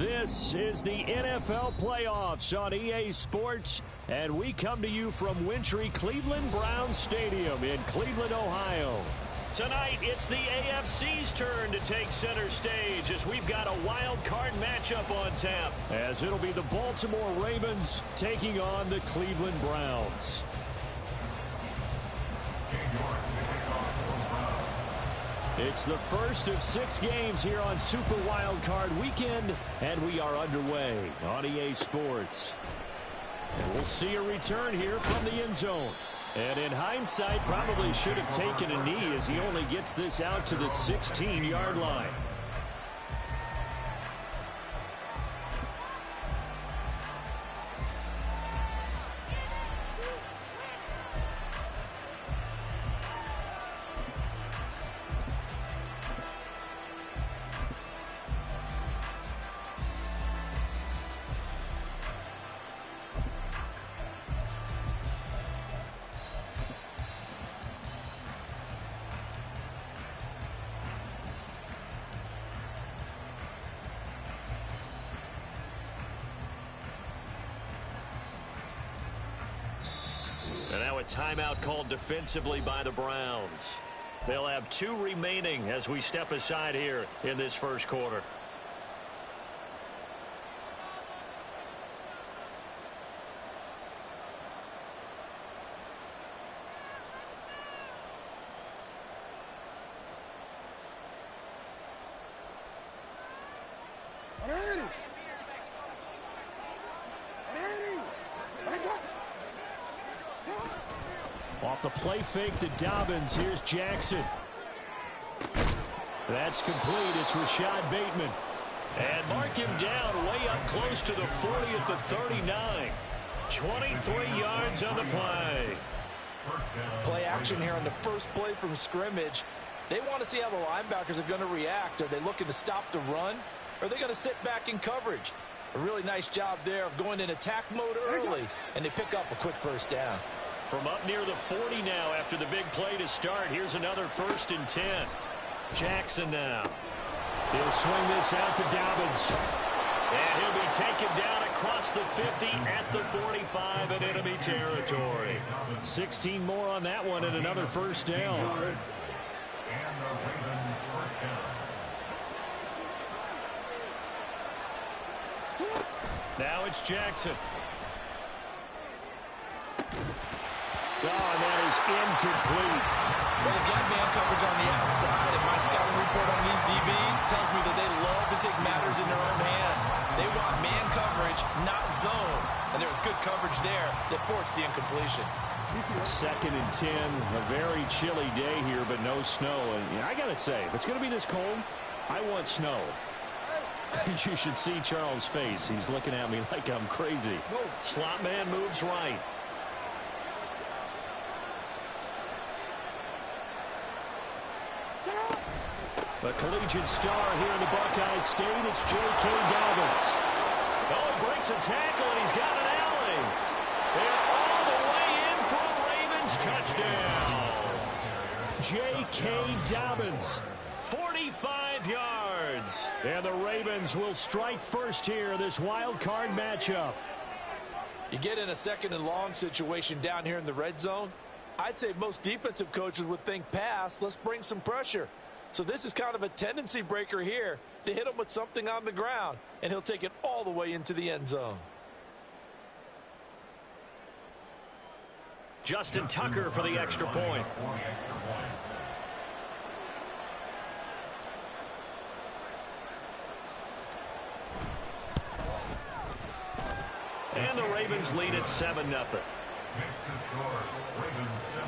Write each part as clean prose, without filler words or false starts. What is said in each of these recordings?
This is the NFL playoffs on EA Sports, and we come to you from wintry Cleveland Browns Stadium in Cleveland, Ohio. Tonight, it's the AFC's turn to take center stage as we've got a wild card matchup on tap, as it'll be the Baltimore Ravens taking on the Cleveland Browns. It's the first of 6 games here on Super Wildcard Weekend, and we are underway on EA Sports. And we'll see a return here from the end zone. And in hindsight, probably should have taken a knee as he only gets this out to the 16-yard line. And now a timeout called defensively by the Browns. They'll have 2 remaining as we step aside here in this first quarter. Off the play fake to Dobbins. Here's Jackson. That's complete. It's Rashad Bateman. And mark him down way up close to the 40 at the 39. 23 yards on the play. Play action here on the first play from scrimmage. They want to see how the linebackers are going to react. Are they looking to stop the run? Or are they going to sit back in coverage? A really nice job there of going in attack mode early, and they pick up a quick first down. From up near the 40 now after the big play to start. Here's another 1st and 10. Jackson now. He'll swing this out to Dobbins. And he'll be taken down across the 50 at the 45 in enemy territory. 16 more on that one and another first down. Now it's Jackson. Oh, and that is incomplete. Well, they've got man coverage on the outside, and my scouting report on these DBs tells me that they love to take matters in their own hands. They want man coverage, not zone. And there was good coverage there that forced the incompletion. 2nd and 10, a very chilly day here, but no snow. And I got to say, if it's going to be this cold, I want snow. You should see Charles' face. He's looking at me like I'm crazy. Slot man moves right. The collegiate star here in the Buckeye State, it's J.K. Dobbins. Oh, breaks a tackle, and he's got an alley. And all the way in for a Ravens touchdown. J.K. Dobbins, 45 yards. And the Ravens will strike first here in this wild card matchup. You get in a 2nd and long situation down here in the red zone. I'd say most defensive coaches would think pass. Let's bring some pressure. So this is kind of a tendency breaker here to hit him with something on the ground, and he'll take it all the way into the end zone. Justin Tucker for the extra point. And the Ravens lead at 7-0. Next to score, Ravens 7,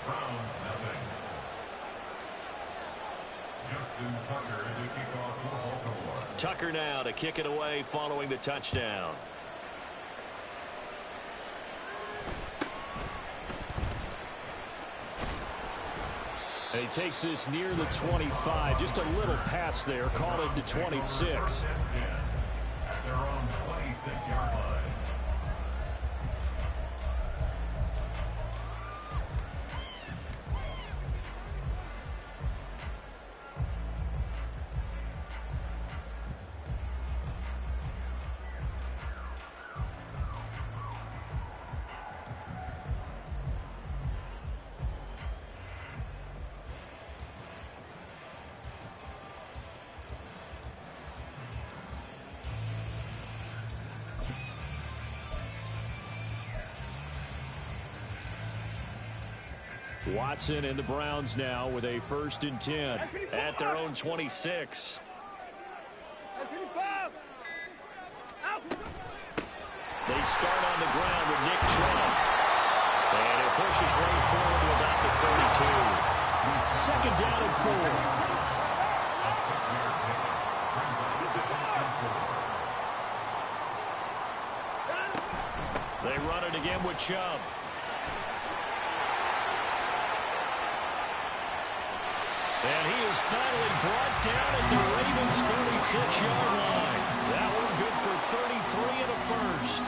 Browns 0. Justin Tucker to kick off for Baltimore. Tucker now to kick it away following the touchdown. And he takes this near the 25. Just a little pass there. Call it the 26. At their own 26-yard line. Watson and the Browns now with a 1st and 10 at their own 26. They start on the ground with Nick Chubb. And it pushes way forward to about the 32. 2nd down and 4. They run it again with Chubb. And he is finally brought down at the Ravens' 36-yard line. That one good for 33 and a 1st.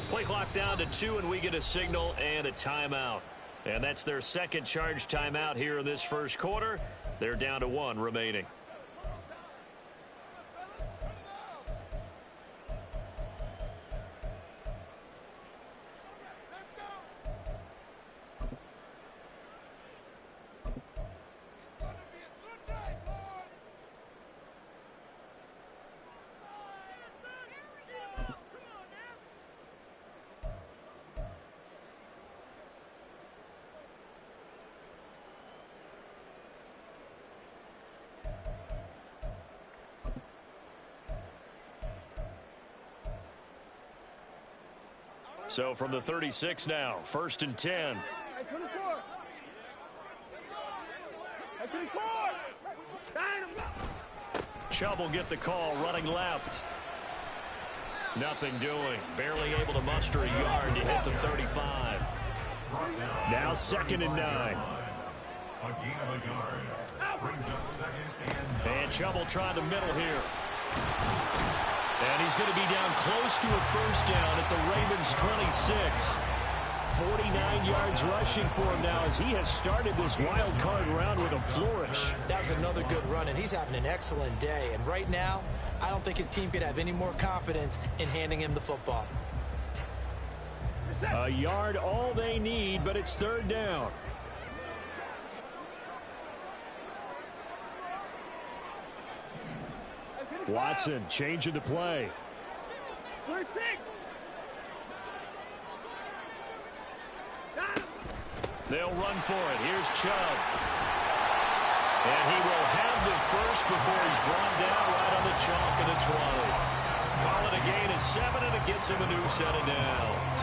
Play clock down to 2, and we get a signal and a timeout. And that's their 2nd charge timeout here in this 1st quarter. They're down to 1 remaining. So from the 36 now, 1st and 10. Chubb will get the call, running left. Nothing doing. Barely able to muster a yard to hit the 35. Now 2nd and 9. And Chubb will try the middle here. And he's going to be down close to a 1st down at the Ravens' 26. 49 yards rushing for him now as he has started this wild card round with a flourish. That was another good run, and he's having an excellent day. And right now, I don't think his team could have any more confidence in handing him the football. A yard all they need, but it's 3rd down. Watson changing the play. They'll run for it. Here's Chubb. And he will have the 1st before he's brought down right on the chalk of the 20. Call it a gain of 7, and it gets him a new set of downs.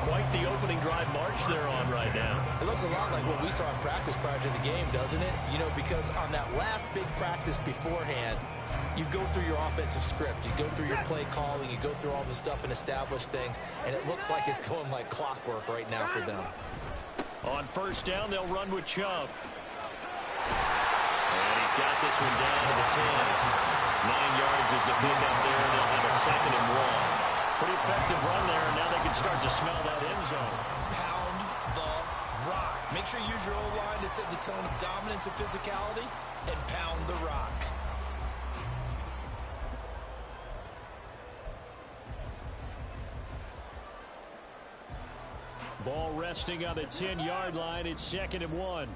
Quite the opening drive march they're on right now. It looks a lot like what we saw in practice prior to the game, doesn't it? You know, because on that last big practice beforehand, you go through your offensive script, you go through your play calling, you go through all the stuff and establish things, and it looks like it's going like clockwork right now for them. On 1st down, they'll run with Chubb. And he's got this one down to the 10. 9 yards is the pickup there, and they'll have a 2nd and 1. Pretty effective run there, and now they can start to smell that end zone. Pound the rock. Make sure you use your O-line to set the tone of dominance and physicality, and pound the rock. Ball resting on the 10-yard line. It's 2nd and 1.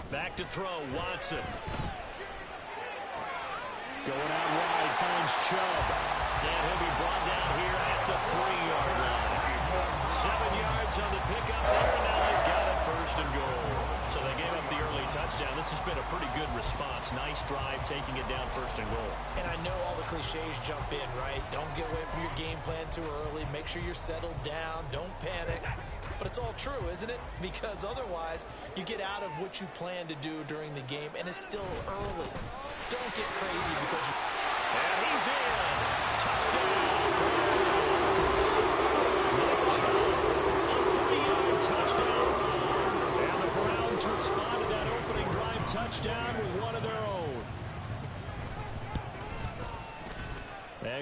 Back to throw, Watson. Going out wide, finds Chubb. And he'll be brought down here at the 3-yard line. 7 yards on the pickup there. Now they've got it 1st and goal. So they gave up the early touchdown. This has been a pretty good response. Nice drive, taking it down 1st and goal. And I know all the cliches jump in, right? Don't get away from your game plan too early. Make sure you're settled down. Don't panic. But it's all true, isn't it? Because otherwise, you get out of what you plan to do during the game, and it's still early. Don't get crazy because you... And he's in. Touchdown. A 3-yard touchdown. And the Browns respond to that opening drive touchdown with one of their own.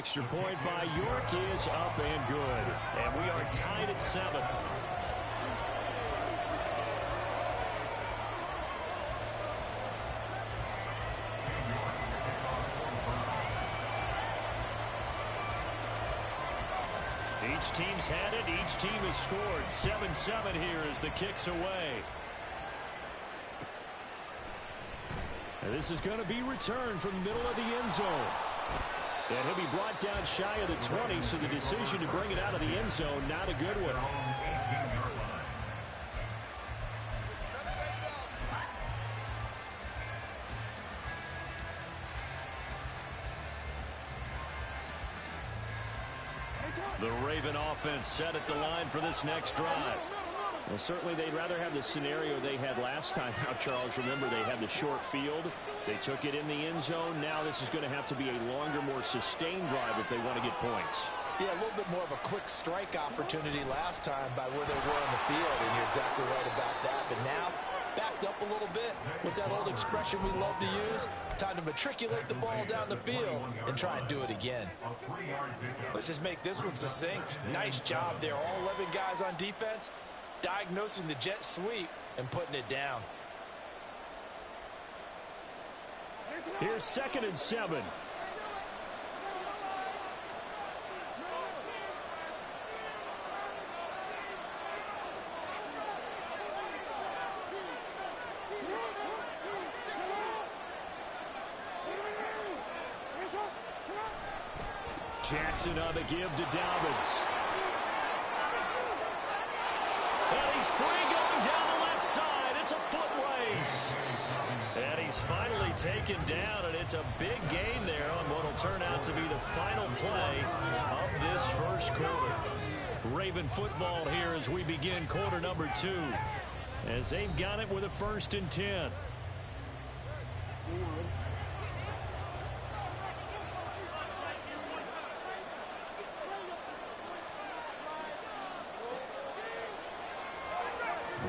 extra point by York is up and good. And we are tied at 7. Each team's had it. Each team has scored. 7-7 here as the kick's away. And this is going to be returned from the middle of the end zone. And he'll be brought down shy of the 20, so the decision to bring it out of the end zone, not a good one. The Raven offense set at the line for this next drive. Well, certainly they'd rather have the scenario they had last time. Now, Charles, remember they had the short field. They took it in the end zone. Now this is going to have to be a longer, more sustained drive if they want to get points. Yeah, a little bit more of a quick strike opportunity last time by where they were on the field, and you're exactly right about that. But now, backed up a little bit. What's that old expression we love to use? Time to matriculate the ball down the field and try and do it again. Let's just make this one succinct. Nice job there. All 11 guys on defense, diagnosing the jet sweep and putting it down. Here's 2nd and 7. Jackson on the give to Dobbins. And he's free going down the left side. It's a foot race. And he's finally taken down, and it's a big gain there on what will turn out to be the final play of this first quarter. Raven football here as we begin quarter number 2, as they've got it with a 1st and 10.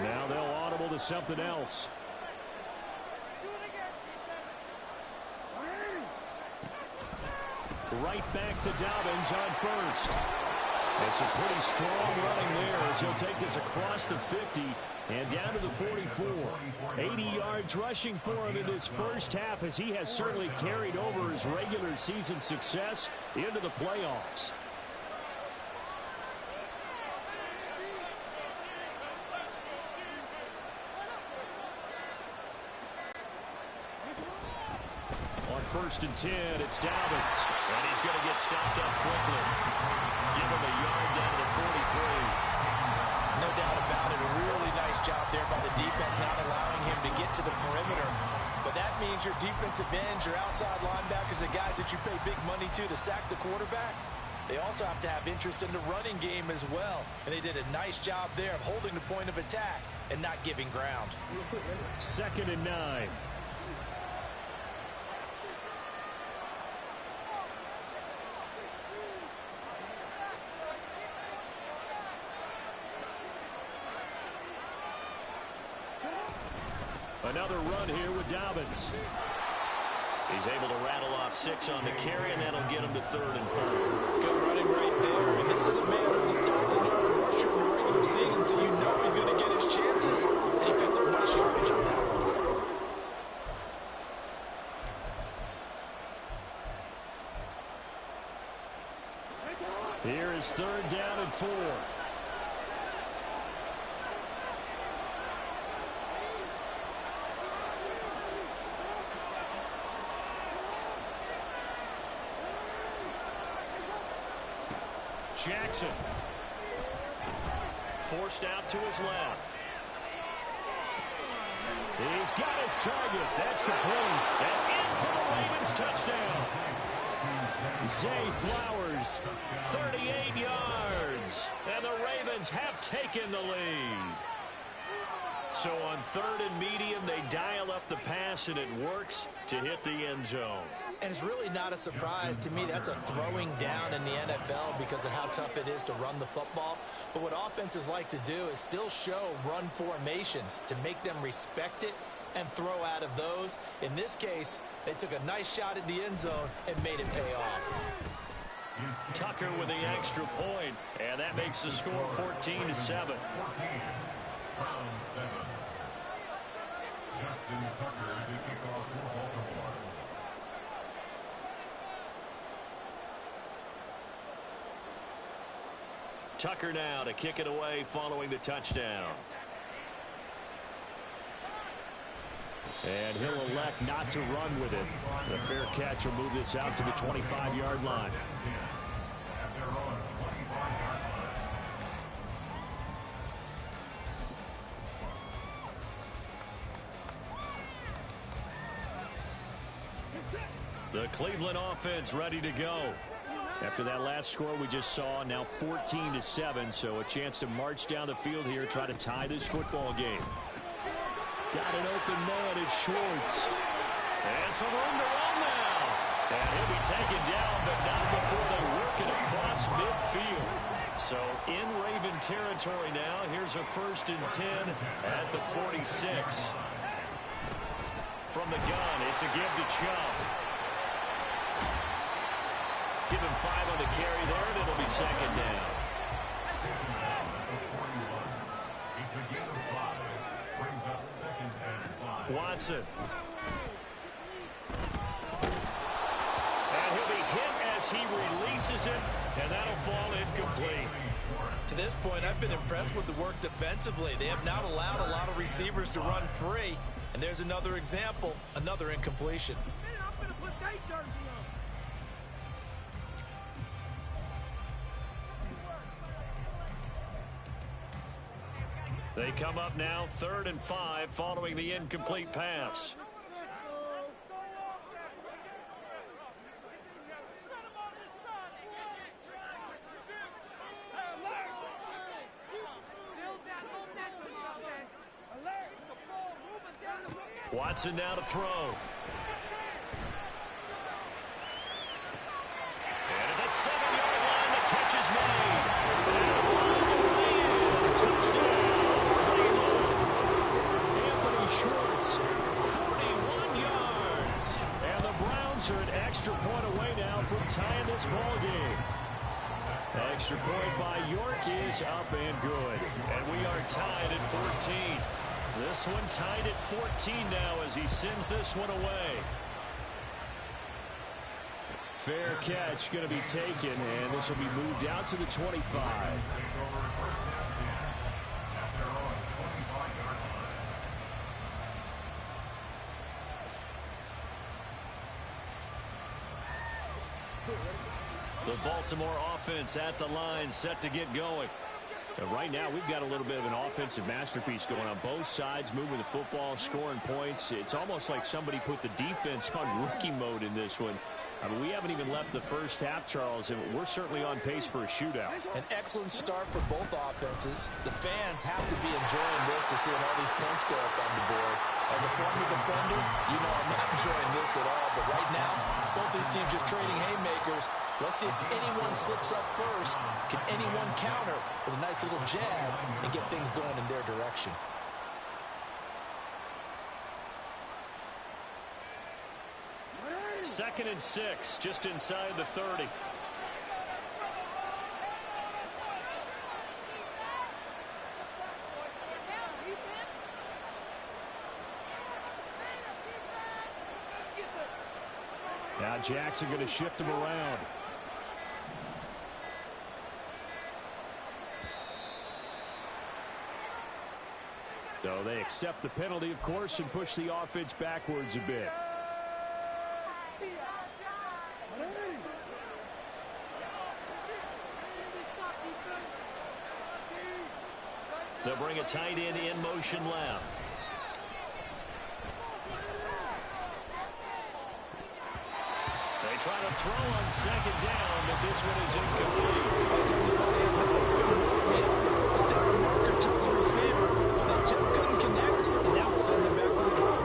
Now they'll audible to something else. Right back to Dobbins on 1st. It's a pretty strong running there as he'll take this across the 50 and down to the 44. 80 yards rushing for him in this first half, as he has certainly carried over his regular season success into the playoffs. On 1st and 10, it's Dobbins. And he's going to get stopped up quickly. Give him a yard down to the 43. No doubt about it. A really nice job there by the defense, not allowing him to get to the perimeter. But that means your defensive ends, your outside linebackers, the guys that you pay big money to sack the quarterback, they also have to have interest in the running game as well. And they did a nice job there of holding the point of attack and not giving ground. 2nd and 9. Another run here with Dobbins. He's able to rattle off 6 on the carry, and that'll get him to 3rd and 4. Good running right there. And this is a man that's a 1,000-yard rusher in the regular season, so you know he's going to get his chances. And he picks up nice yardage on that. Here is 3rd down and 4. Jackson forced out to his left. He's got his target. That's complete. And in for the Ravens touchdown. Zay Flowers, 38 yards. And the Ravens have taken the lead. So on 3rd and medium, they dial up the pass, and it works to hit the end zone. And it's really not a surprise to me. That's a throwing down in the NFL because of how tough it is to run the football. But what offenses like to do is still show run formations to make them respect it and throw out of those. In this case, they took a nice shot at the end zone and made it pay off. Tucker with the extra point, and that makes the score 14-7. 14, round 7. Justin Tucker to kick off for Baltimore. Tucker now to kick it away following the touchdown. And he'll elect not to run with it. The fair catch will move this out to the 25-yard line. At their own 25-yard line. The Cleveland offense ready to go. After that last score we just saw, now 14-7, so a chance to march down the field here, try to tie this football game. Got an open man, it's Schwartz. And some room to run now. And he'll be taken down, but not before they work it across midfield. So in Raven territory now, here's a 1st and 10 at the 46. From the gun, it's a give to Chubb. Give him 5 on the carry there, and it'll be 2nd down. It's a gain of 5. Brings up 2nd and 5. Watson. And he'll be hit as he releases it, and that'll fall incomplete. To this point, I've been impressed with the work defensively. They have not allowed a lot of receivers to run free. And there's another example, another incompletion. They come up now 3rd and 5 following the incomplete pass. Watson now to throw. And at the 7-yard line, the catch is made. And touchdown, Cleveland. Anthony Schwartz, 41 yards. And the Browns are an extra point away now from tying this ball game. Extra point by York is up and good. And we are tied at 14. This one tied at 14 now as he sends this one away. Fair catch going to be taken, and this will be moved out to the 25. The Baltimore offense at the line, set to get going. And right now, we've got a little bit of an offensive masterpiece going on both sides, moving the football, scoring points. It's almost like somebody put the defense on rookie mode in this one. I mean, we haven't even left the first half, Charles, and we're certainly on pace for a shootout. An excellent start for both offenses. The fans have to be enjoying this to see all these points go up on the board. As a former defender, you know I'm not enjoying this at all. But right now, both these teams just trading haymakers. Let's see if anyone slips up first. Can anyone counter with a nice little jab and get things going in their direction? Second and 6, just inside the 30. Now Jackson going to shift him around. So they accept the penalty, of course, and push the offense backwards a bit. They'll bring a tight end in motion left. They try to throw on 2nd down, but this one is incomplete. Marker to the receiver. They just couldn't connect, and now it's sending them back to the draw.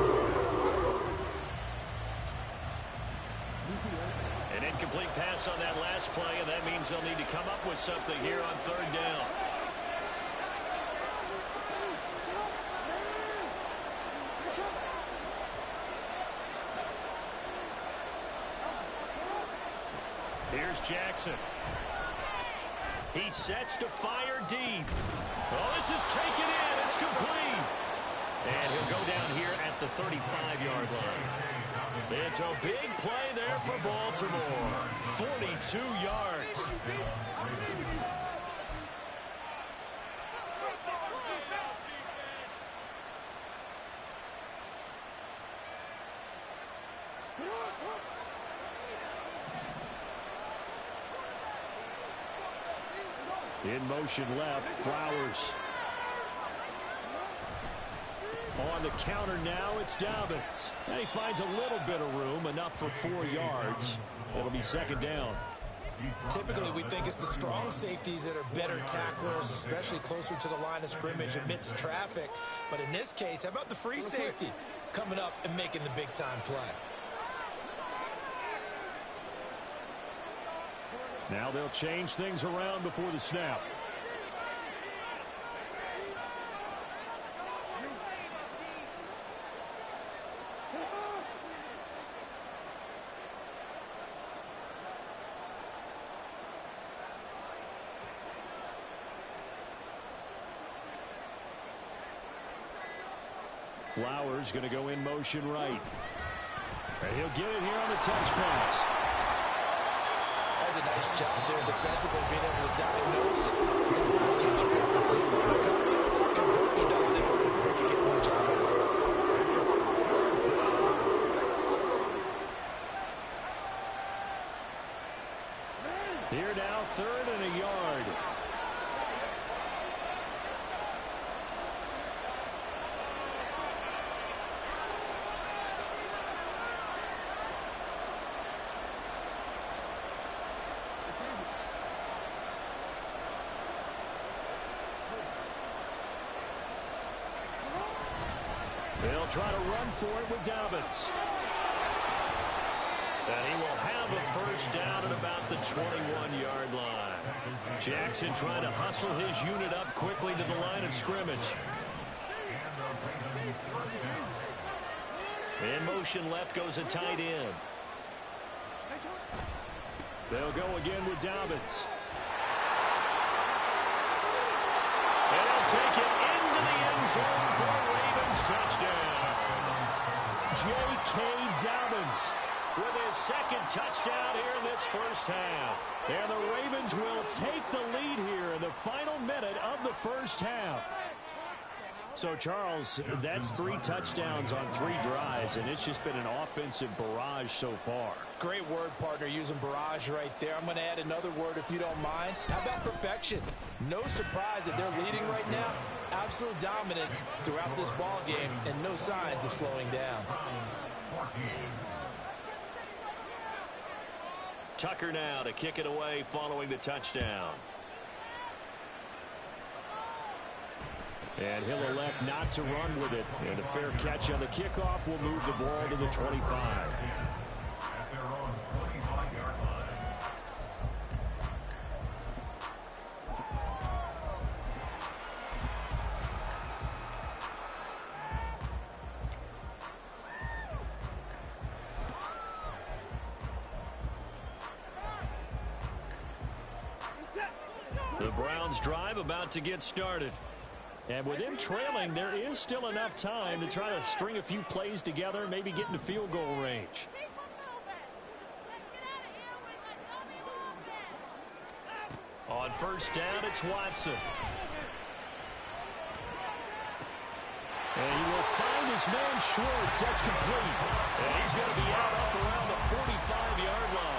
An incomplete pass on that last play, and that means they'll need to come up with something here on 3rd down. Here's Here's Jackson. He sets to fire deep. Oh, this is taken in. It's complete. And he'll go down here at the 35-yard line. It's a big play there for Baltimore. 42 yards. In motion left, Flowers. On the counter now, it's Dobbins. And he finds a little bit of room, enough for 4 yards. It'll be second down. Typically, we think it's the strong safeties that are better tacklers, especially closer to the line of scrimmage amidst traffic. But in this case, how about the free safety coming up and making the big-time play? Now they'll change things around before the snap. Flowers going to go in motion right. And he'll get it here on the touch pass. That's a nice job there defensively, being able to diagnose the touch pass. They saw it coming, converged on it before he could get much out of it. Here now, 3rd and a yard. They'll try to run for it with Dobbins. And he will have a first down at about the 21-yard line. Jackson trying to hustle his unit up quickly to the line of scrimmage. In motion left goes a tight end. They'll go again with Dobbins. And he'll take it into the end zone for a Ravens touchdown. J.K. Dobbins with his second touchdown here in this first half. And the Ravens will take the lead here in the final minute of the first half. So, Charles, that's 3 touchdowns on 3 drives, and it's just been an offensive barrage so far. Great word, partner, using barrage right there. I'm going to add another word if you don't mind. How about perfection? No surprise that they're leading right now. Absolute dominance throughout this ball game and no signs of slowing down. Tucker now to kick it away following the touchdown. And he'll elect not to run with it. And a fair catch on the kickoff will move the ball to the 25. At their own 25-yard line. The Browns drive about to get started. And with him trailing, there is still enough time to try to string a few plays together, maybe get into field goal range. On first down, it's Watson. And he will find his man Schwartz. That's complete. And he's going to be out up around the 45-yard line.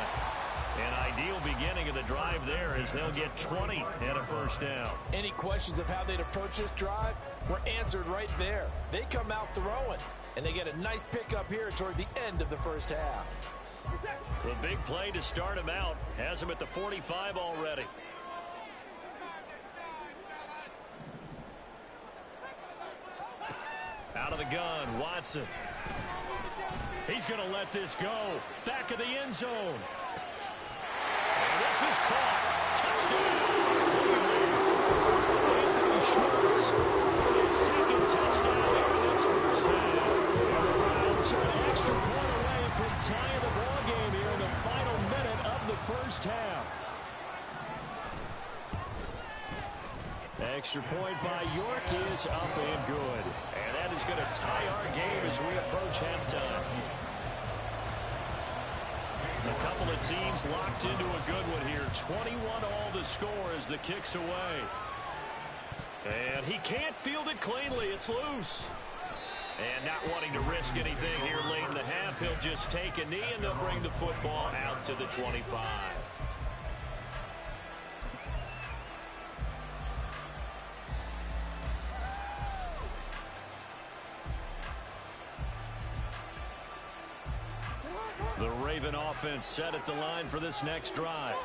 An ideal beginning of the drive there as they'll get 20 and a first down. Any questions of how they'd approach this drive were answered right there. They come out throwing, and they get a nice pickup here toward the end of the first half. The big play to start him out has him at the 45 already. Out of the gun, Watson. He's going to let this go. Back of the end zone. And this is caught. Touchdown. Anthony Schwartz with his second touchdown here in this first half. And the Browns are an extra point away from tying the ball game here in the final minute of the first half. Extra point by York is up and good. And that is going to tie our game as we approach halftime. A couple of teams locked into a good one here. 21-all the score as the kick's away. And he can't field it cleanly. It's loose. And not wanting to risk anything here late in the half, he'll just take a knee and they'll bring the football out to the 25. The Raven offense set at the line for this next drive.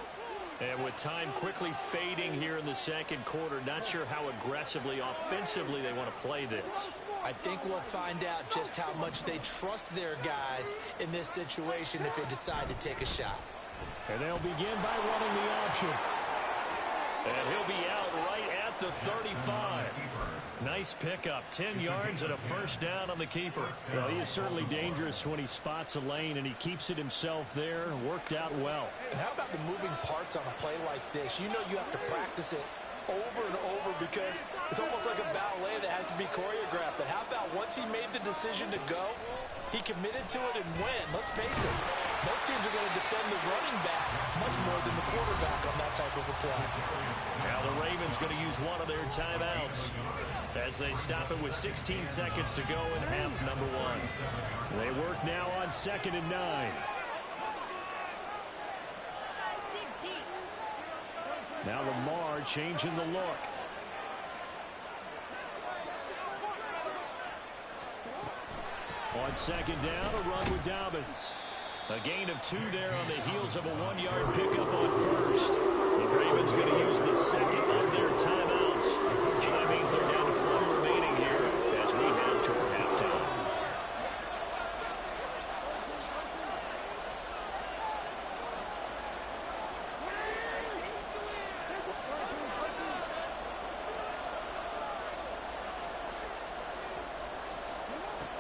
And with time quickly fading here in the second quarter, not sure how aggressively, offensively they want to play this. I think we'll find out just how much they trust their guys in this situation if they decide to take a shot. And they'll begin by running the option. And he'll be out right at the 35. Nice pickup, 10 yards and a first down on the keeper. Well, he is certainly dangerous when he spots a lane, and he keeps it himself there. Worked out well. And how about the moving parts on a play like this? You know you have to practice it over and over because it's almost like a ballet that has to be choreographed. But how about once he made the decision to go, he committed to it and went. Let's face it, most teams are going to defend the running back much more than the quarterback on that type of a play. Now the Ravens going to use one of their timeouts as they stop it with 16 seconds to go in half number one. They work now on 2nd and 9. Now Lamar changing the look. On 2nd down, a run with Dobbins. A gain of 2 there on the heels of a 1-yard pickup on first. The Ravens going to use the second of their timeouts. And that means they're down to 1 remaining here as we head toward halftime.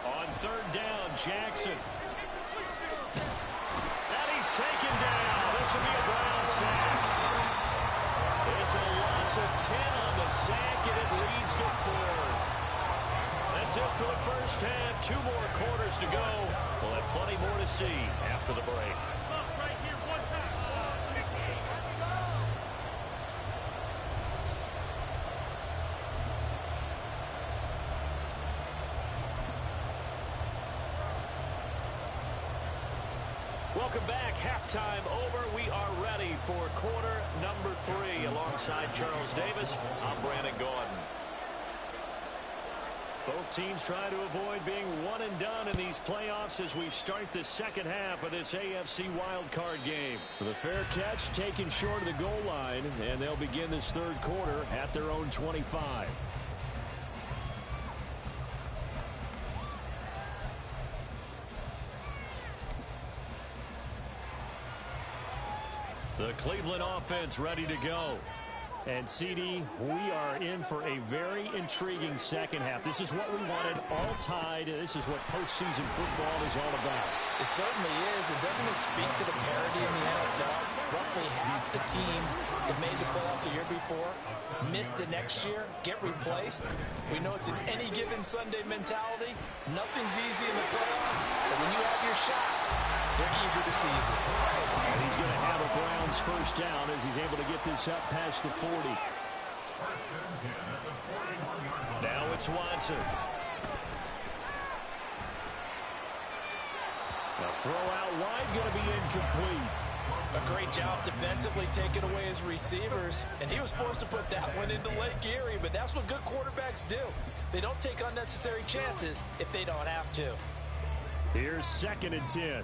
On 3rd down, Jackson. And he's taken down. This will be a Brown sack. It's a loss of 10 on the sack, and it leads to 4th. That's it for the first half. 2 more quarters to go. We'll have plenty more to see after the break. Welcome back. Halftime over. We are ready for quarter number 3. Alongside Charles Davis, I'm Brandon Gordon. Both teams trying to avoid being one and done in these playoffs as we start the second half of this AFC Wildcard game. The fair catch taken short of the goal line, and they'll begin this third quarter at their own 25. The Cleveland offense ready to go. And, CD, we are in for a very intriguing second half. This is what we wanted, all tied. This is what postseason football is all about. It certainly is. And doesn't it speak to the parity in the NFL? Roughly half the teams that made the playoffs a year before missed the next year, get replaced. We know it's an any given Sunday mentality. Nothing's easy in the playoffs, but when you have your shot, they're eager to seize it. And he's going to have a Browns first down as he's able to get this up past the 40. Now it's Watson. A throw out wide going to be incomplete. A great job defensively taking away his receivers, and he was forced to put that one into Lake Erie, but that's what good quarterbacks do. They don't take unnecessary chances if they don't have to. Here's 2nd and 10.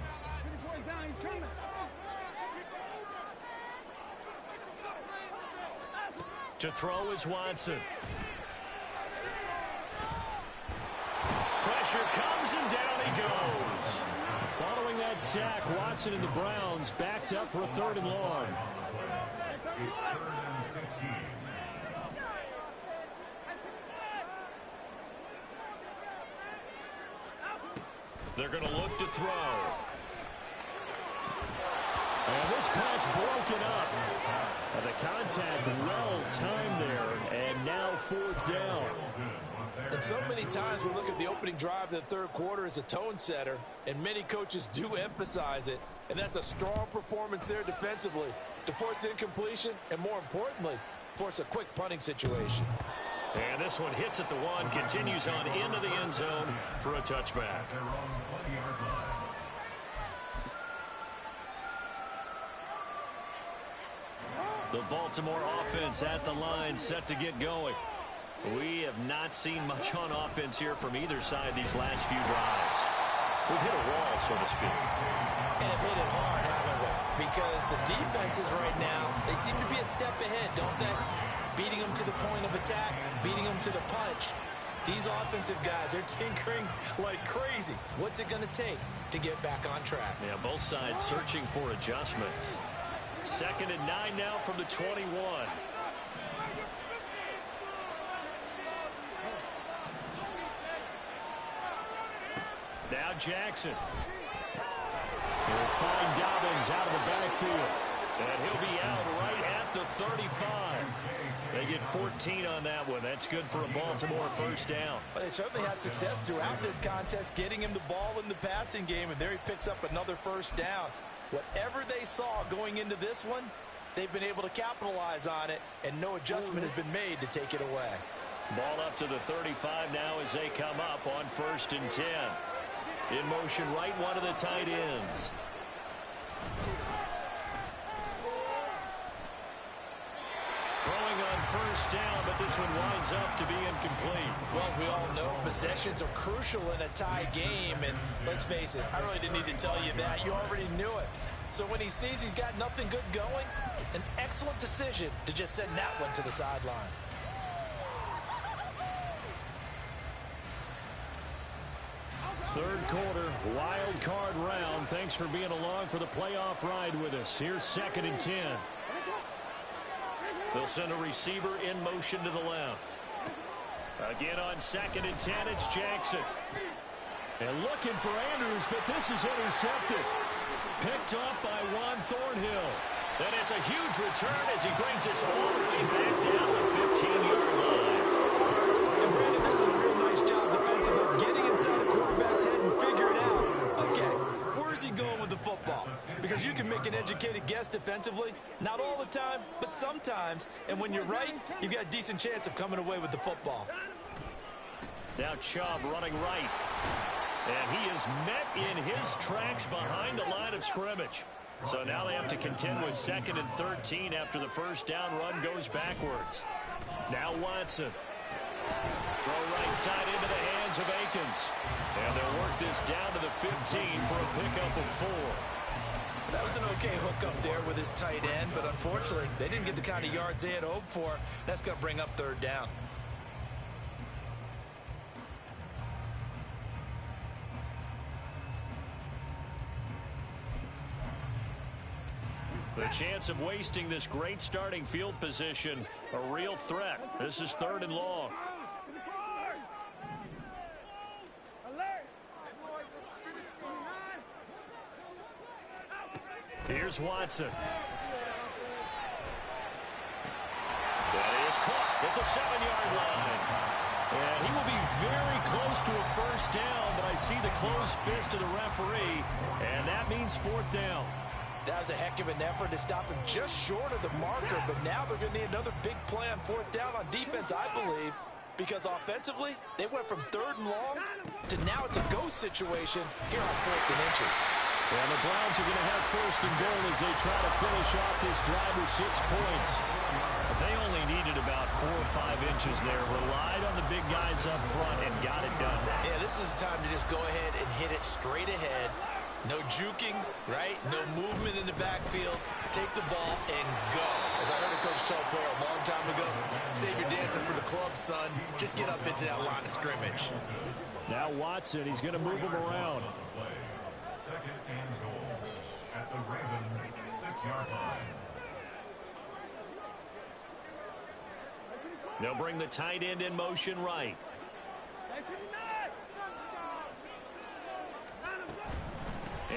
To throw is Watson. Pressure comes and down he goes. Following that sack, Watson and the Browns backed up for a 3rd and long. They're going to look to throw. And this pass broken up. The contact well timed there. And now And so many times we look at the opening drive of the third quarter as a tone setter, and many coaches do emphasize it. And that's a strong performance there defensively to force incompletion and, more importantly, force a quick punting situation. And this one hits at the one, continues on into the end zone for a touchback. The Baltimore offense at the line, set to get going. We have not seen much on offense here from either side these last few drives. We've hit a wall, so to speak. And have hit it hard, haven't we? Because the defenses right now, they seem to be a step ahead, don't they? Beating them to the point of attack, beating them to the punch. These offensive guys, they're tinkering like crazy. What's it going to take to get back on track? Yeah, both sides searching for adjustments. 2nd and 9 now from the 21. Now Jackson. He'll find Dobbins out of the backfield. And he'll be out right at the 35. They get 14 on that one. That's good for a Baltimore first down. Well, they certainly had success throughout this contest, getting him the ball in the passing game, and there he picks up another first down. Whatever they saw going into this one, they've been able to capitalize on it, and no adjustment has been made to take it away. Ball up to the 35 now as they come up on 1st and 10. In motion right, one of the tight ends. Throwing on first down, but this one winds up to be incomplete. Well, we all know possessions are crucial in a tie game, and let's face it, I really didn't need to tell you that. You already knew it. So when he sees he's got nothing good going, an excellent decision to just send that one to the sideline. Third quarter, wild card round. Thanks for being along for the playoff ride with us. Here's 2nd and 10. They'll send a receiver in motion to the left. Again on 2nd and 10, it's Jackson. And looking for Andrews, but this is intercepted. Picked off by Juan Thornhill. And it's a huge return as he brings us all the way back down the 15-yard line. And Brandon, this is a real nice job defensively of getting inside the quarterback's head and figure it out. Okay, where's he going with the football? Because you can make an educated guess defensively. Not all the time, but sometimes. And when you're right, you've got a decent chance of coming away with the football. Now Chubb running right. And he is met in his tracks behind the line of scrimmage. So now they have to contend with 2nd and 13 after the first down run goes backwards. Now Watson. Throw right side into the hands of Akins. And they'll work this down to the 15 for a pickup of 4. That was an okay hookup there with his tight end, but unfortunately, they didn't get the kind of yards they had hoped for. That's going to bring up 3rd down. The chance of wasting this great starting field position, a real threat. This is 3rd and long. Here's Watson. That is caught at the 7-yard line. And he will be very close to a first down, but I see the closed fist of the referee, and that means 4th down. That was a heck of an effort to stop him just short of the marker, but now they're going to need another big play on 4th down on defense, I believe, because offensively, they went from 3rd and long to now it's a go situation here on 4th and inches. And the Browns are going to have 1st and goal as they try to finish off this drive with 6 points. They only needed about 4 or 5 inches there, relied on the big guys up front, and got it done. Yeah, this is the time to just go ahead and hit it straight ahead. No juking, right? No movement in the backfield. Take the ball and go. As I heard a coach tell a player a long time ago, save your dancing for the club, son. Just get up into that line of scrimmage. Now Watson, he's going to move him around. 2nd and goal at the Ravens' 6-yard line. They'll bring the tight end in motion right.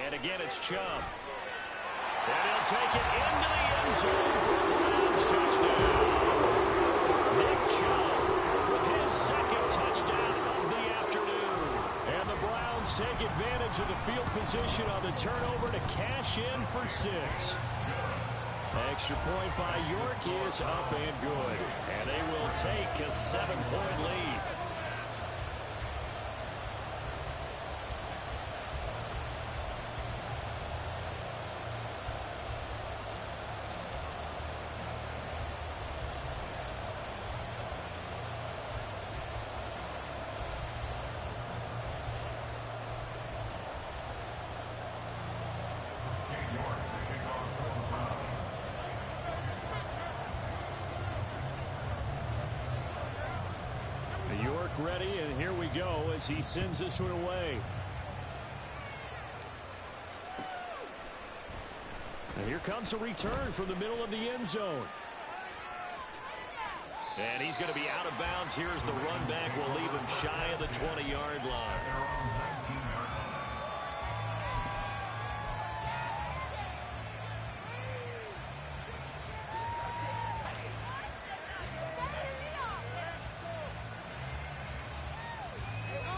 And again, it's Chubb. And he'll take it into the end zone for a Browns touchdown. Nick Chubb with his 2nd touchdown change of the field position on the turnover to cash in for 6. Extra point by York is up and good. And they will take a 7-point lead. York ready, and here we go as he sends this one away. And here comes a return from the middle of the end zone. And he's going to be out of bounds. Here's the run back. Will leave him shy of the 20-yard line.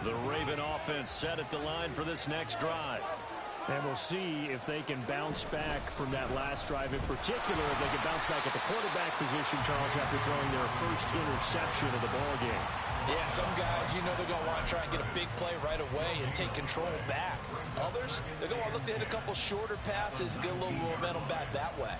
The Raven offense set at the line for this next drive. And we'll see if they can bounce back from that last drive. In particular, if they can bounce back at the quarterback position, Charles, after throwing their first interception of the ballgame. Yeah, some guys, you know they're going to want to try and get a big play right away and take control back. Others, they're going to want to look to hit a couple shorter passes, get a little momentum back that way.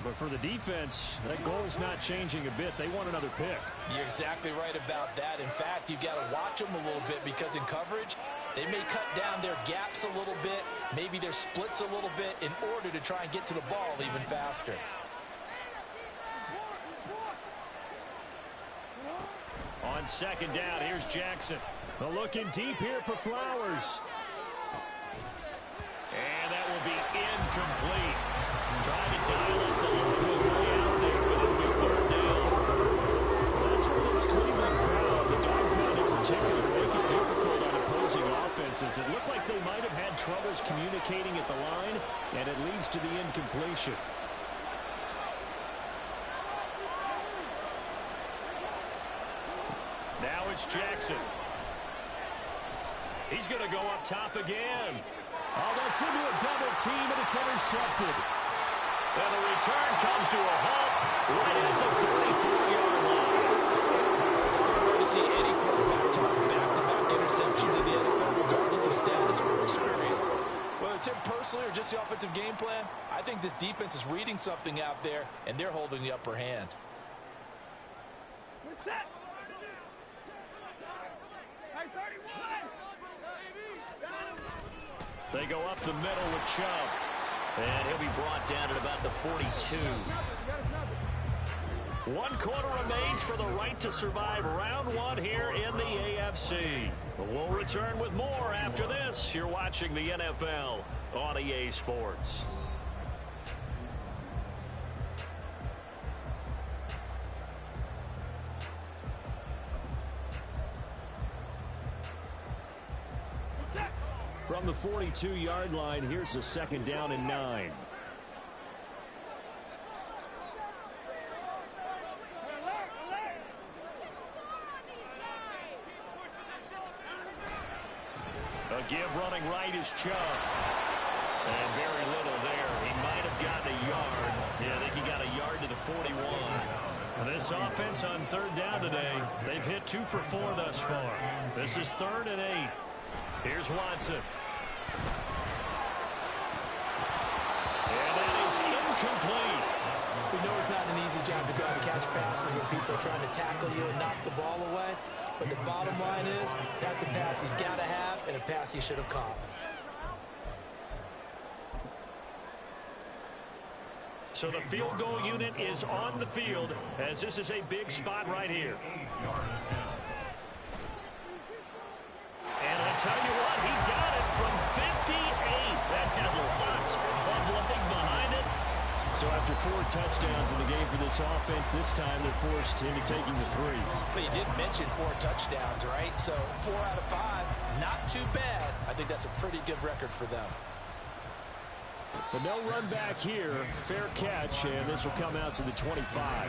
But for the defense, that goal is not changing a bit. They want another pick. You're exactly right about that. In fact, you've got to watch them a little bit because in coverage, they may cut down their gaps a little bit, maybe their splits a little bit in order to try and get to the ball even faster. On second down, here's Jackson. Looking deep here for Flowers. And that will be incomplete. Trying to dial up the long way out there, but it'll be third down. That's where this Cleveland crowd, the dog pound in particular, make it difficult on opposing offenses. It looked like they might have had troubles communicating at the line, and it leads to the incompletion. Now it's Jackson. He's going to go up top again. Oh, that's into a double team, and it's intercepted. And the return comes to a halt right at the 34-yard line. It's hard to see any quarterback toss back-to-back interceptions in the NFL, regardless of status or experience. Whether it's him personally or just the offensive game plan, I think this defense is reading something out there, and they're holding the upper hand. They go up the middle with Chubb. And he'll be brought down at about the 42. 1 quarter remains for the right to survive round 1 here in the AFC. We'll return with more after this. You're watching the NFL on EA Sports. From the 42-yard line, here's the second down and 9. A give running right is Chubb. And very little there. He might have gotten a yard. Yeah, I think he got a yard to the 41. This offense on third down today, they've hit 2 for 4 thus far. This is 3rd and 8. Here's Watson. And that is incomplete. We know it's not an easy job to go out and catch passes when people are trying to tackle you and knock the ball away. But the bottom line is, that's a pass he's got to have and a pass he should have caught. So the field goal unit is on the field as this is a big spot right here. And I tell you what, he got it from 58. That had lots of leg behind it. So after 4 touchdowns in the game for this offense, this time they're forced into taking the 3. But you did mention 4 touchdowns, right? So 4 out of 5, not too bad. I think that's a pretty good record for them. But no run back here. Fair catch, and this will come out to the 25.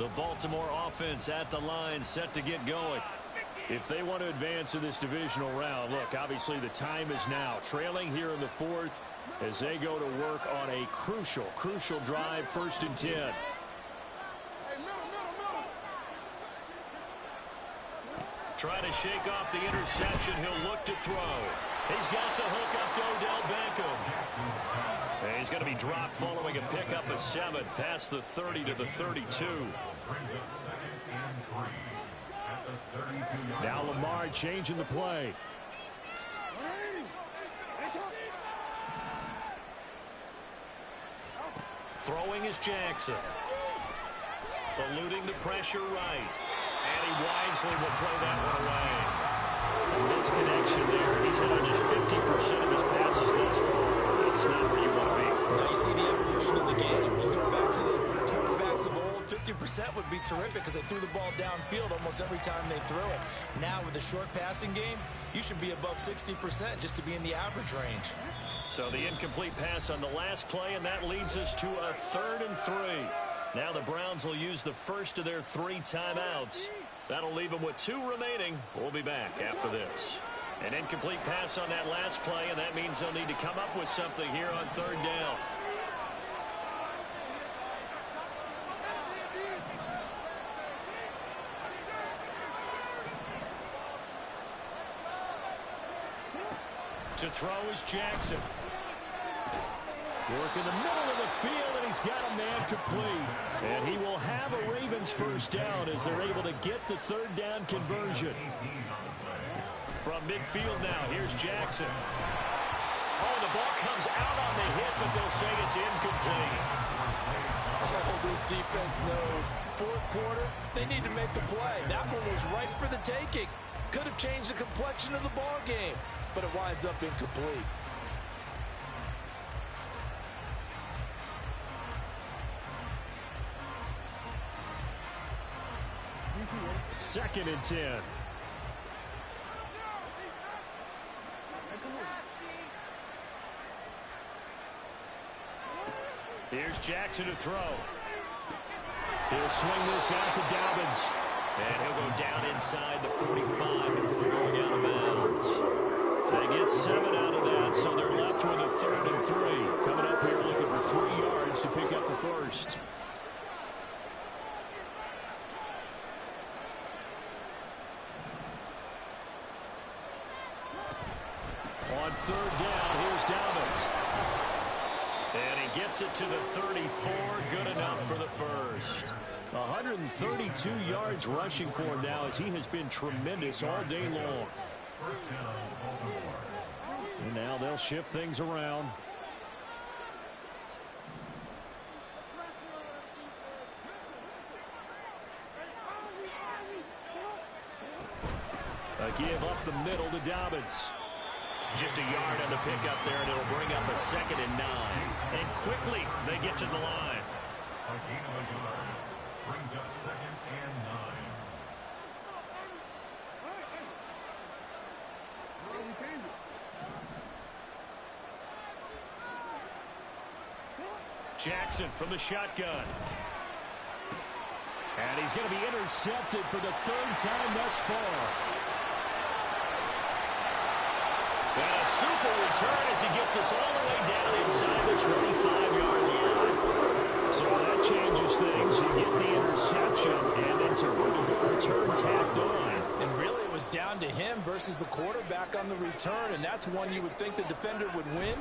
The Baltimore offense at the line, set to get going. If they want to advance in this divisional round, look, obviously the time is now. Trailing here in the fourth as they go to work on a crucial drive, 1st and 10. Trying to shake off the interception. He'll look to throw. He's got the hook up to Odell Beckham. And he's going to be dropped following a pickup of 7 past the 30 to the 32. Now Lamar changing the play. Throwing is Jackson. Eluding the pressure right. And he wisely will throw that one away. A misconnection there. He's hit on just 50% of his passes thus far. That's not where you want to be. Now you see the evolution of the game. You go back to the quarterbacks of old, 50% would be terrific because they threw the ball downfield almost every time they threw it. Now with the short passing game, you should be above 60% just to be in the average range. So the incomplete pass on the last play, and that leads us to a 3rd and 3. Now the Browns will use the first of their 3 timeouts. That'll leave them with 2 remaining. We'll be back after this. An incomplete pass on that last play, and that means they'll need to come up with something here on 3rd down. To throw is Jackson. Work in the middle of the field, and he's got a man complete. And he will have a Ravens 1st down as they're able to get the 3rd down conversion. From midfield now, here's Jackson. Oh, the ball comes out on the hit, but they'll say it's incomplete. Oh, this defense knows. 4th quarter, they need to make the play. That one was right for the taking. Could have changed the complexion of the ball game, but it winds up incomplete. Second and 10. Here's Jackson to throw. He'll swing this out to Dobbins. And he'll go down inside the 45 before going out of bounds. They get 7 out of that, so they're left with a 3rd and 3. Coming up here looking for 3 yards to pick up the first. On 3rd down, here's Dobbins. And he gets it to the 34. Good enough for the first. 132 yards rushing for him now as he has been tremendous all day long. And now they'll shift things around. A give up the middle to Dobbins. Just a yard on the pickup there, and it'll bring up a 2nd and 9. And quickly, they get to the line. A gain of a yard brings up 2nd and 9. Jackson from the shotgun. And he's going to be intercepted for the 3rd time thus far. And a super return as he gets us all the way down inside the 25-yard line. So that changes things. You get the interception, and then to put a good return tacked on. And really, it was down to him versus the quarterback on the return, and that's one you would think the defender would win.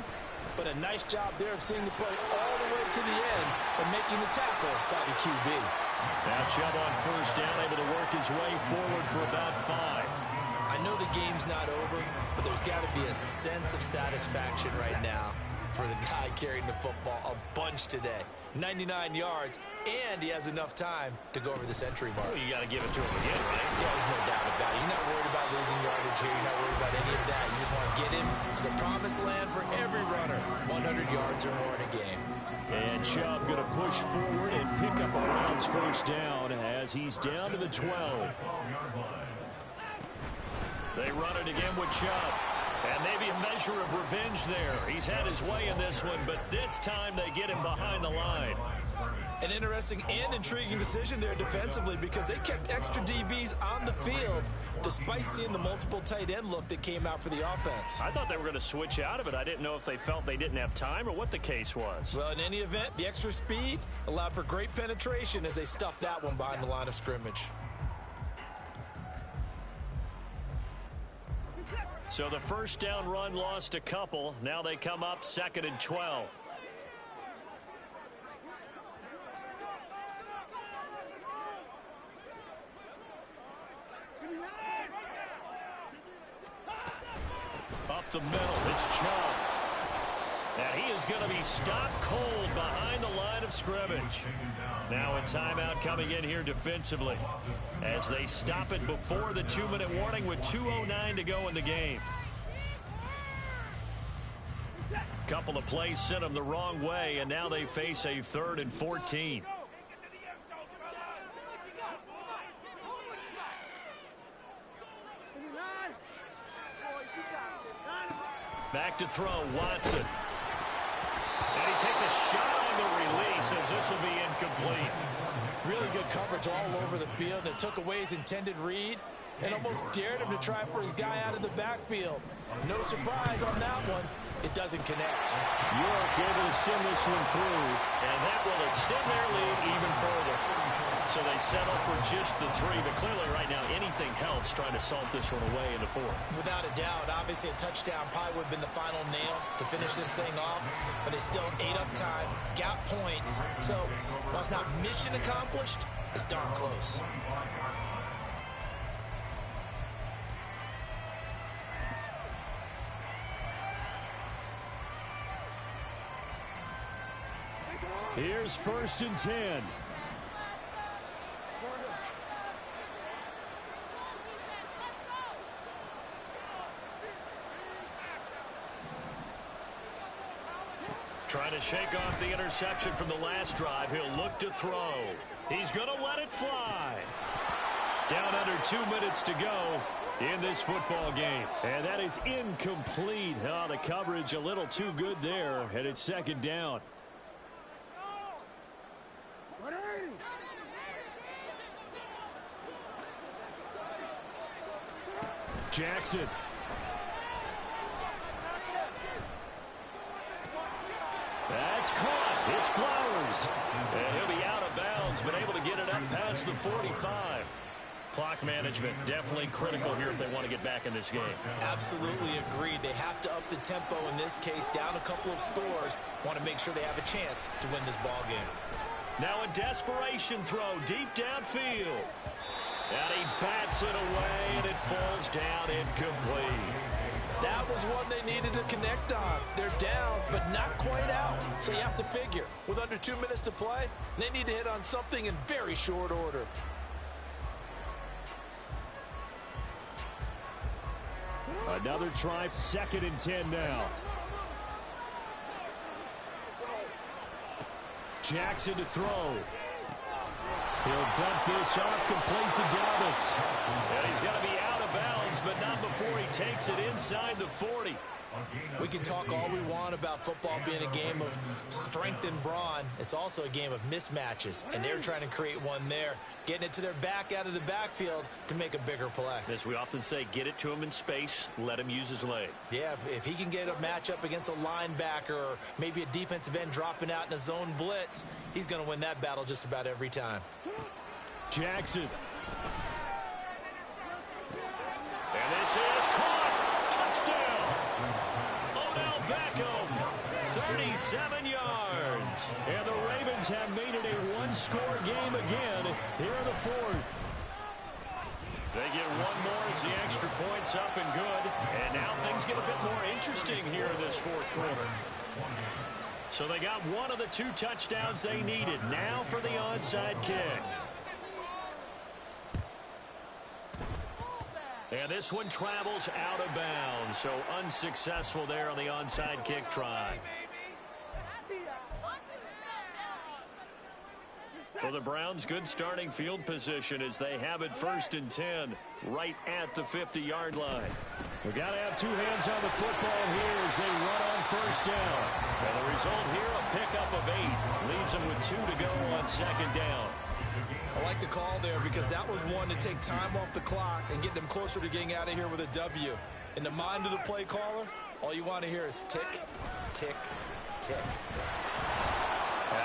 But a nice job there of seeing the play all the way to the end and making the tackle by the QB. Now Chubb on 1st down, able to work his way forward for about 5. I know the game's not over, but there's got to be a sense of satisfaction right now for the guy carrying the football a bunch today. 99 yards, and he has enough time to go over the century mark. Well, you got to give it to him again, right? Yeah, there's no doubt about it. You're not worried about losing yardage here. You're not worried about any of that. You just want to get him to the promised land for every runner. 100 yards or more in a game. And Chubb going to push forward and pick up a Browns 1st down as he's down to the 12. They run it again with Chubb. And maybe a measure of revenge there. He's had his way in this one, but this time they get him behind the line. scrimmage. An interesting and intriguing decision there defensively because they kept extra DBs on the field despite seeing the multiple tight end look that came out for the offense. I thought they were going to switch out of it. I didn't know if they felt they didn't have time or what the case was. Well, in any event, the extra speed allowed for great penetration as they stuffed that one behind the line of scrimmage. So the first down run lost a couple. Now they come up 2nd and 12. Up the middle, it's Chubb. And he is going to be stopped cold behind the line of scrimmage. Now a timeout coming in here defensively as they stop it before the 2-minute warning with 2:09 to go in the game. Couple of plays sent them the wrong way, and now they face a 3rd and 14. Back to throw, Watson. And he takes a shot on the release as this will be incomplete. Really good coverage all over the field, and it took away his intended read and almost dared him to try for his guy out of the backfield. No surprise on that one. It doesn't connect. York able to send this one through, and that will extend their lead even further. So they settle for just the 3, but clearly right now anything helps trying to salt this one away into 4. Without a doubt, obviously a touchdown probably would have been the final nail to finish this thing off, but it's still ate up time, got points. So while it's not mission accomplished, it's darn close. Here's 1st and 10. Trying to shake off the interception from the last drive. He'll look to throw. He's going to let it fly. Down under 2 minutes to go in this football game. And that is incomplete. Oh, the coverage a little too good there, and it's 2nd down. Jackson. That's caught. It's Flowers. And he'll be out of bounds, but able to get it up past the 45. Clock management definitely critical here if they want to get back in this game. Absolutely agreed. They have to up the tempo in this case, down a couple of scores. Want to make sure they have a chance to win this ball game. Now a desperation throw deep downfield. And he bats it away, and it falls down incomplete. That was one they needed to connect on. They're down, but not quite out. So you have to figure, with under 2 minutes to play, they need to hit on something in very short order. Another try, 2nd and 10 now. Jackson to throw. He'll dump this off complete to Dobbins. And he's going to be out of bounds, but not before he takes it inside the 40. We can talk all we want about football being a game of strength and brawn. It's also a game of mismatches, and they're trying to create one there, getting it to their back out of the backfield to make a bigger play. As we often say, get it to him in space, let him use his leg. Yeah, if he can get a matchup against a linebacker or maybe a defensive end dropping out in a zone blitz, he's going to win that battle just about every time. Jackson. And this is caught. Touchdown. Odell Beckham, 37 yards. And the Ravens have made it a one-score game again here in the 4th. They get one more as the extra point's up and good. And now things get a bit more interesting here in this 4th quarter. So they got one of the 2 touchdowns they needed. Now for the onside kick. And this one travels out of bounds, so unsuccessful there on the onside kick try. For the Browns, good starting field position as they have it 1st and 10 right at the 50-yard line. We've got to have 2 hands on the football here as they run on first down. And the result here, a pickup of 8. Leaves him with 2 to go on second down. I like the call there because that was one to take time off the clock and get them closer to getting out of here with a W. In the mind of the play caller, all you want to hear is tick, tick, tick.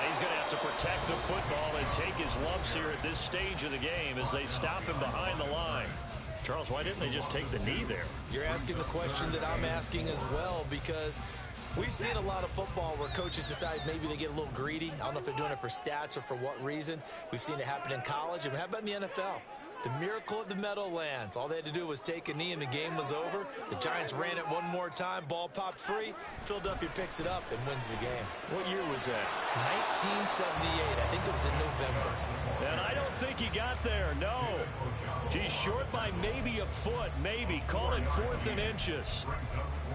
He's going to have to protect the football and take his lumps here at this stage of the game as they stop him behind the line. Charles, why didn't they just take the knee there? You're asking the question that I'm asking as well, because we've seen a lot of football where coaches decide maybe they get a little greedy. I don't know if they're doing it for stats or for what reason. We've seen it happen in college. And how about in the NFL? The miracle at the Meadowlands. All they had to do was take a knee and the game was over. The Giants ran it one more time. Ball popped free. Philadelphia picks it up and wins the game. What year was that? 1978. I think it was in November. And I don't think he got there, no. He's short by maybe a foot, maybe. Call it 4th and inches.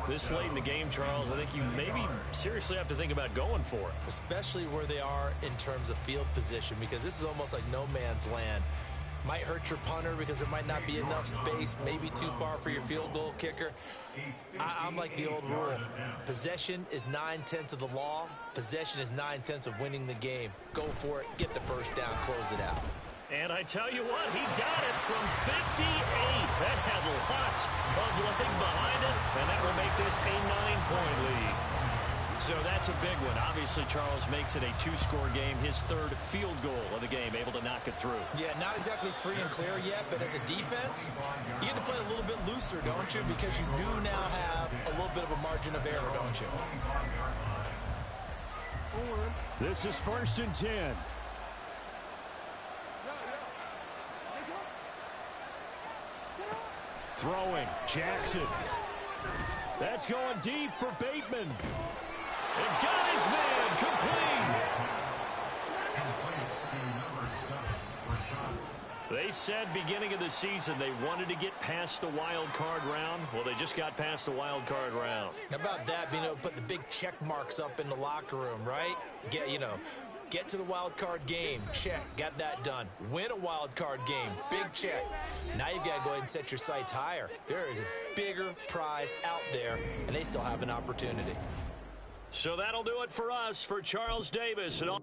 This late in the game, Charles, I think you maybe seriously have to think about going for it. Especially where they are in terms of field position, because this is almost like no man's land. Might hurt your punter because there might not be enough space, maybe too far for your field goal kicker. I'm like the old rule. Possession is 9/10 of the law. Possession is 9/10 of winning the game. Go for it, get the first down, close it out. And I tell you what, he got it from 58. That had lots of leg behind it, and that will make this a 9-point lead. So that's a big one. Obviously, Charles makes it a 2-score game, his 3rd field goal of the game, able to knock it through. Yeah, not exactly free and clear yet, but as a defense, you get to play a little bit looser, don't you? Because you do now have a little bit of a margin of error, don't you? This is 1st and 10. Throwing, Jackson. That's going deep for Bateman. And got his man, complete. They said beginning of the season they wanted to get past the wild card round. Well, they just got past the wild card round. How about that, being able to put the big check marks up in the locker room, right? Get to the wild card game, check, got that done. Win a wild card game, big check. Now you've got to go ahead and set your sights higher. There is a bigger prize out there, and they still have an opportunity. So that'll do it for us. For Charles Davis and all.